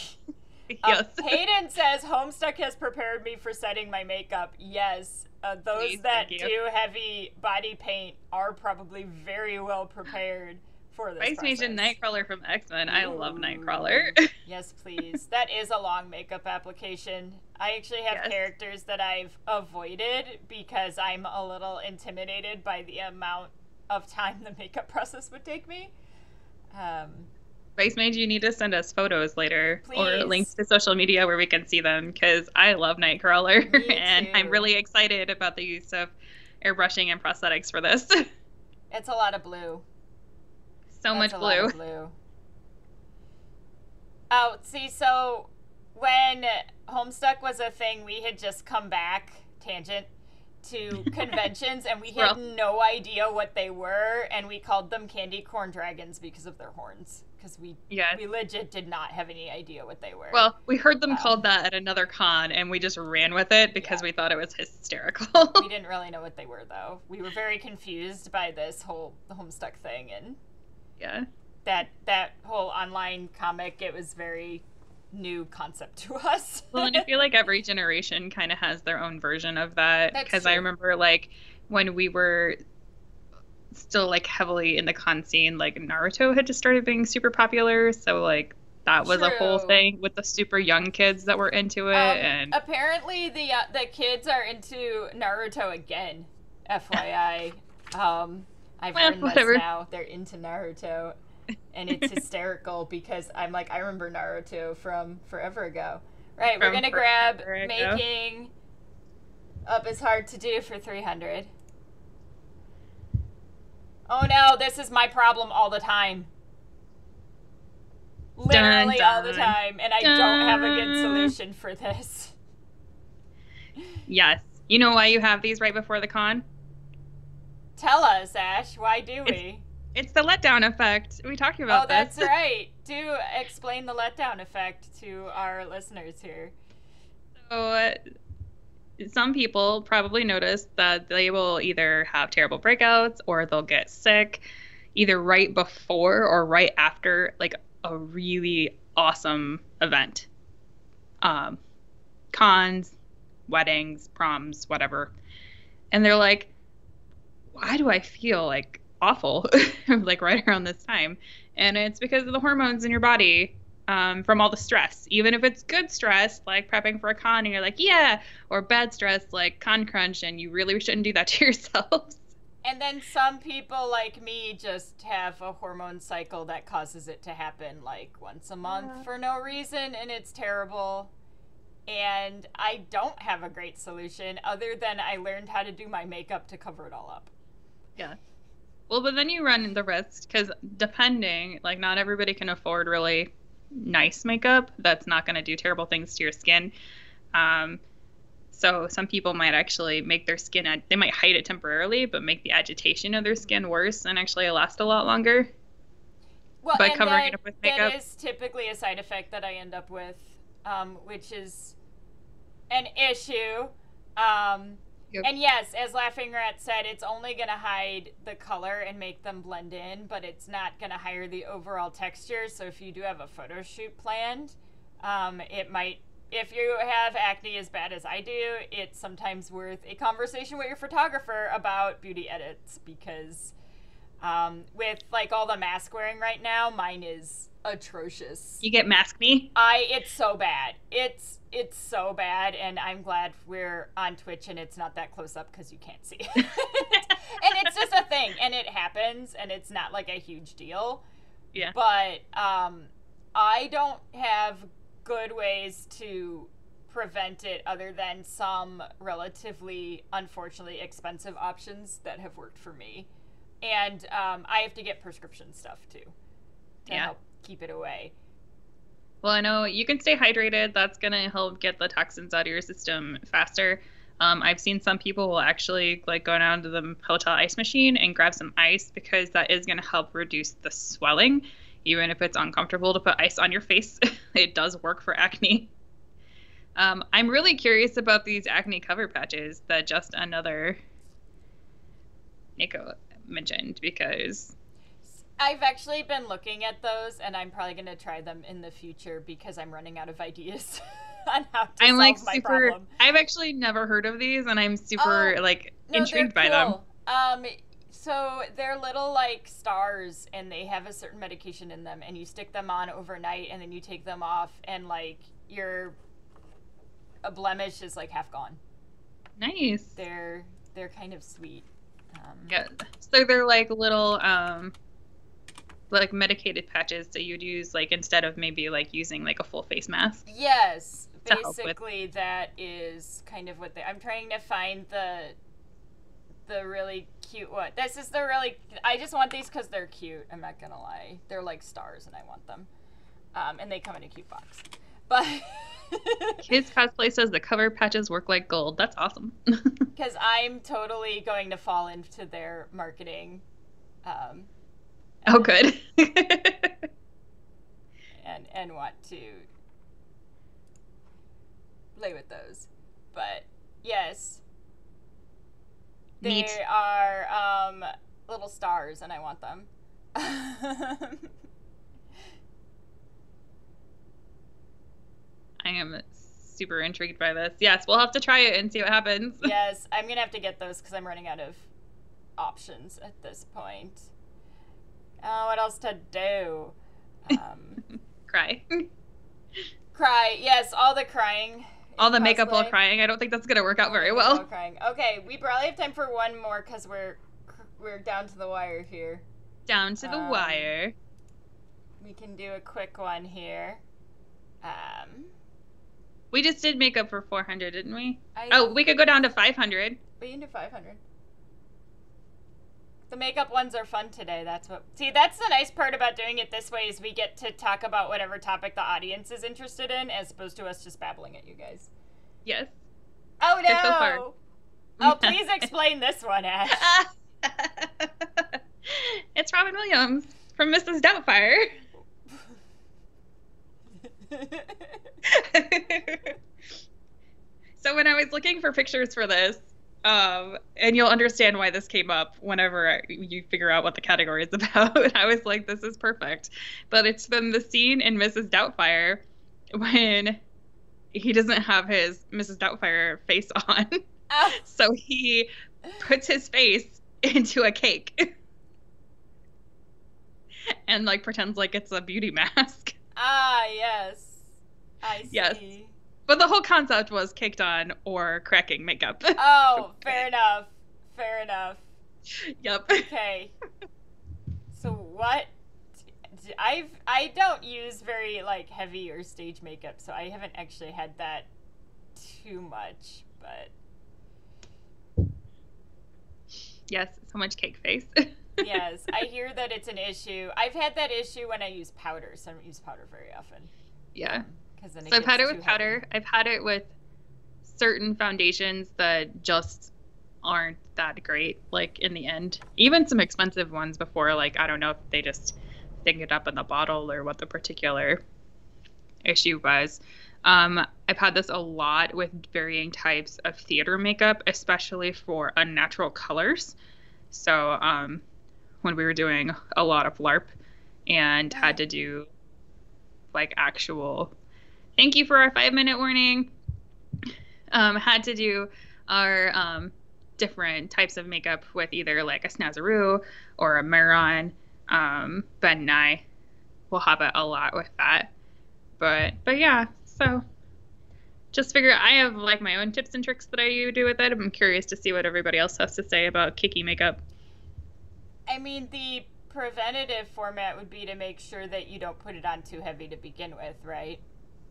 Yes. Hayden says, Homestuck has prepared me for setting my makeup. Yes. Those Please, that do heavy body paint are probably very well prepared for this Vice process. Agent Nightcrawler from X-Men. I love Nightcrawler. Yes, please. That is a long makeup application. I actually have characters that I've avoided because I'm a little intimidated by the amount of time the makeup process would take me. Vice Mage, you need to send us photos later. Please. Or links to social media where we can see them, because I love Nightcrawler and I'm really excited about the use of airbrushing and prosthetics for this. It's a lot of blue. So much blue. A lot of blue. Oh, see, so when Homestuck was a thing, we had just come back, tangent, to conventions, and we had no idea what they were, and we called them candy corn dragons because of their horns. Because we legit did not have any idea what they were. Well, we heard them called that at another con, and we just ran with it because we thought it was hysterical. We didn't really know what they were, though. We were very confused by this whole Homestuck thing, and that whole online comic, it was very new concept to us. Well, and I feel like every generation kind of has their own version of that. Because I remember, like, when we were still, like, heavily in the con scene, like, Naruto had just started being super popular, so, like, that was a whole thing with the super young kids that were into it. And apparently the kids are into Naruto again, FYI. I've learned this now. They're into Naruto. And it's hysterical because I'm like, I remember Naruto from forever ago. Right, we're going to grab Making Up is Hard to Do for 300. Oh no, this is my problem all the time. Literally Dun, all the dun, time, and I don't have a good dun. solution for this. Yes. You know why you have these right before the con? Tell us, Ash, why do It's we? it's the letdown effect. We talked Oh, about this. that's right. Do explain the letdown effect to our listeners here. So some people probably notice that they will either have terrible breakouts or they'll get sick either right before or right after like a really awesome event. Um, Cons, weddings, proms, whatever. And they're like, why do I feel like awful like right around this time? And it's because of the hormones in your body from all the stress. Even if it's good stress, like prepping for a con, and you're like, yeah, or bad stress, like con crunch, and you really shouldn't do that to yourselves. And then some people like me just have a hormone cycle that causes it to happen like once a month for no reason, and it's terrible. And I don't have a great solution other than I learned how to do my makeup to cover it all up. Yeah. Well, but then you run the risk because depending, like, not everybody can afford really nice makeup that's not going to do terrible things to your skin. Um, So some people might actually make their skin, they might hide it temporarily, but make the agitation of their skin worse and actually last a lot longer Well, by and covering it up with makeup. that is typically a side effect that I end up with, which is an issue. Yep. And yes, as Laughing Rat said, it's only going to hide the color and make them blend in, but it's not going to hide the overall texture. So if you do have a photo shoot planned, it might, if you have acne as bad as I do, it's sometimes worth a conversation with your photographer about beauty edits because with like all the mask wearing right now, mine is atrocious. You get mask me? It's so bad. It's so bad, and I'm glad we're on Twitch and it's not that close up because you can't see. And it's just a thing, and it happens, and it's not like a huge deal. Yeah. But I don't have good ways to prevent it other than some relatively, unfortunately, expensive options that have worked for me. And I have to get prescription stuff too to help keep it away. Well, I know you can stay hydrated. That's going to help get the toxins out of your system faster. I've seen some people will actually like go down to the hotel ice machine and grab some ice because that is going to help reduce the swelling. Even if it's uncomfortable to put ice on your face, it does work for acne. I'm really curious about these acne cover patches that just another Nico mentioned because I've actually been looking at those, and I'm probably going to try them in the future because I'm running out of ideas on how to solve like my super. problem. I've actually never heard of these, and I'm super intrigued by them. So they're little like stars, and they have a certain medication in them, and you stick them on overnight, and then you take them off, and like a blemish is like half gone. Nice. They're kind of sweet. Yeah. So they're like little like medicated patches that you'd use like instead of maybe like using like a full face mask. Yes, basically that is kind of what I'm trying to find the really cute one. This is I just want these because they're cute. I'm not gonna lie, they're like stars, and I want them. And they come in a cute box. But Kids Cosplay says the cover patches work like gold. That's awesome. Because I'm totally going to fall into their marketing. Oh, good. and want to play with those. But yes, Neat. they are little stars, and I want them. I am super intrigued by this. Yes, we'll have to try it and see what happens. Yes, I'm going to have to get those because I'm running out of options at this point. What else to do? Cry. Cry. Yes, all the crying. All the makeup while crying. I don't think that's going to work out very well. Crying. Okay, we probably have time for one more because we're down to the wire here. Down to the wire. We can do a quick one here. We just did makeup for 400, didn't we? We could go down to 500. We can do 500. The makeup ones are fun today. That's the nice part about doing it this way is we get to talk about whatever topic the audience is interested in as opposed to us just babbling at you guys. Yes. Oh no! Good so far. Oh, please explain this one, Ash. It's Robin Williams from Mrs. Doubtfire. So when I was looking for pictures for this, and you'll understand why this came up whenever you figure out what the category is about, I was like, this is perfect. But it's from the scene in Mrs. Doubtfire when he doesn't have his Mrs. Doubtfire face on. Oh. So he puts his face into a cake and like pretends like it's a beauty mask. Ah, yes. I see. Yes. But the whole concept was caked on or cracking makeup. Oh, fair enough. Fair enough. Yep. Okay. So what? I don't use very like heavy or stage makeup, so I haven't actually had that too much, but yes, so much cake face. Yes, I hear that it's an issue. I've had that issue when I use powder, so I don't use powder very often. Yeah. Then so I've had it with powder. Heavy. I've had it with certain foundations that just aren't that great, like in the end. Even some expensive ones before, like, I don't know if they just think it up in the bottle or what the particular issue was. I've had this a lot with varying types of theater makeup, especially for unnatural colors. So when we were doing a lot of LARP and had to do like actual, thank you for our 5-minute warning, had to do our different types of makeup with either like a Snazaroo or a Maron. Ben and I will have it a lot with that. But yeah, so just figure I have like my own tips and tricks that I do with it. I'm curious to see what everybody else has to say about kicky makeup. I mean, the preventative format would be to make sure that you don't put it on too heavy to begin with, right?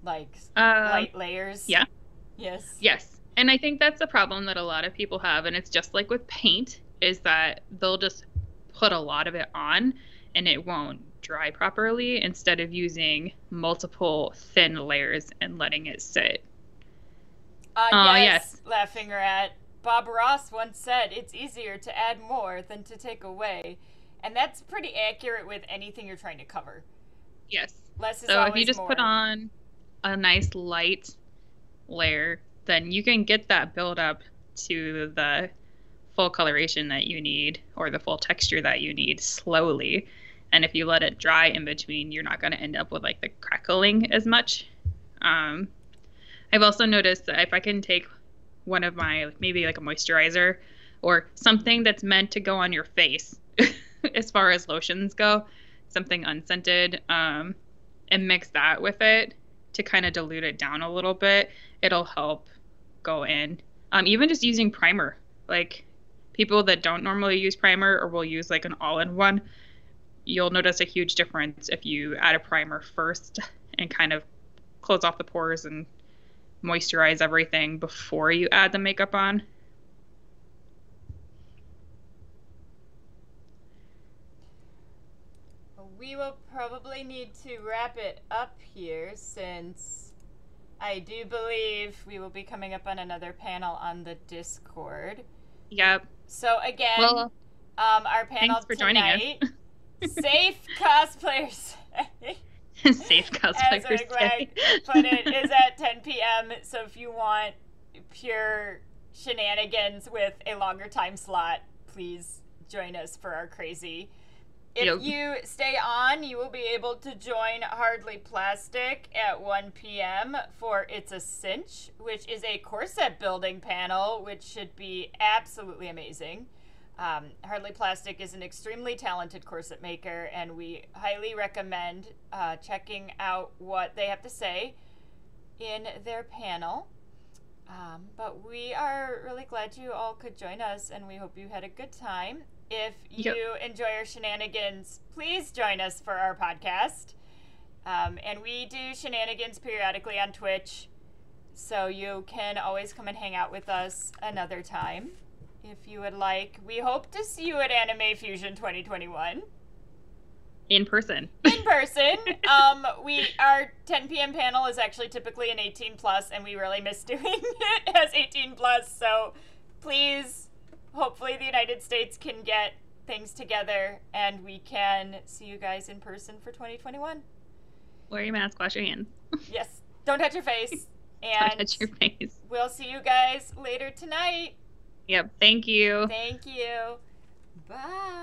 Like light layers. Yeah. Yes. Yes. And I think that's a problem that a lot of people have, and it's just like with paint, is that they'll just put a lot of it on and it won't dry properly instead of using multiple thin layers and letting it sit. Yes. Laughing at Bob Ross once said, it's easier to add more than to take away. And that's pretty accurate with anything you're trying to cover. Yes. Less is so always if you just more. Put on a nice light layer, then you can get that build up to the full coloration that you need or the full texture that you need slowly. And if you let it dry in between, you're not going to end up with like the crackling as much. I've also noticed that if I can take one of my, maybe like a moisturizer or something that's meant to go on your face as far as lotions go, something unscented, and mix that with it to kind of dilute it down a little bit, it'll help go in. Even just using primer, like people that don't normally use primer or will use like an all-in-one, you'll notice a huge difference if you add a primer first and kind of close off the pores and moisturize everything before you add the makeup on. We will probably need to wrap it up here since I do believe we will be coming up on another panel on the Discord. Yep. So again, our panel thanks for tonight, joining us. Safe Cosplayers Safe Cosplayers as Greg put it, is at 10 p.m. So if you want pure shenanigans with a longer time slot, please join us for our crazy. If you stay on, you will be able to join Hardly Plastic at 1 p.m. for It's a Cinch, which is a corset building panel, which should be absolutely amazing. Hardly Plastic is an extremely talented corset maker, and we highly recommend checking out what they have to say in their panel. But we are really glad you all could join us, and we hope you had a good time. If you enjoy our shenanigans, please join us for our podcast. And we do shenanigans periodically on Twitch, so you can always come and hang out with us another time. if you would like. We hope to see you at Anime Fusion 2021. In person. In person. Our 10 p.m. panel is actually typically an 18 plus, and we really miss doing it as 18 plus. So please, hopefully the United States can get things together and we can see you guys in person for 2021. Wear your mask, wash your hands. Yes. Don't touch your face. And Don't touch your face. We'll see you guys later tonight. Yep. Thank you. Thank you. Bye.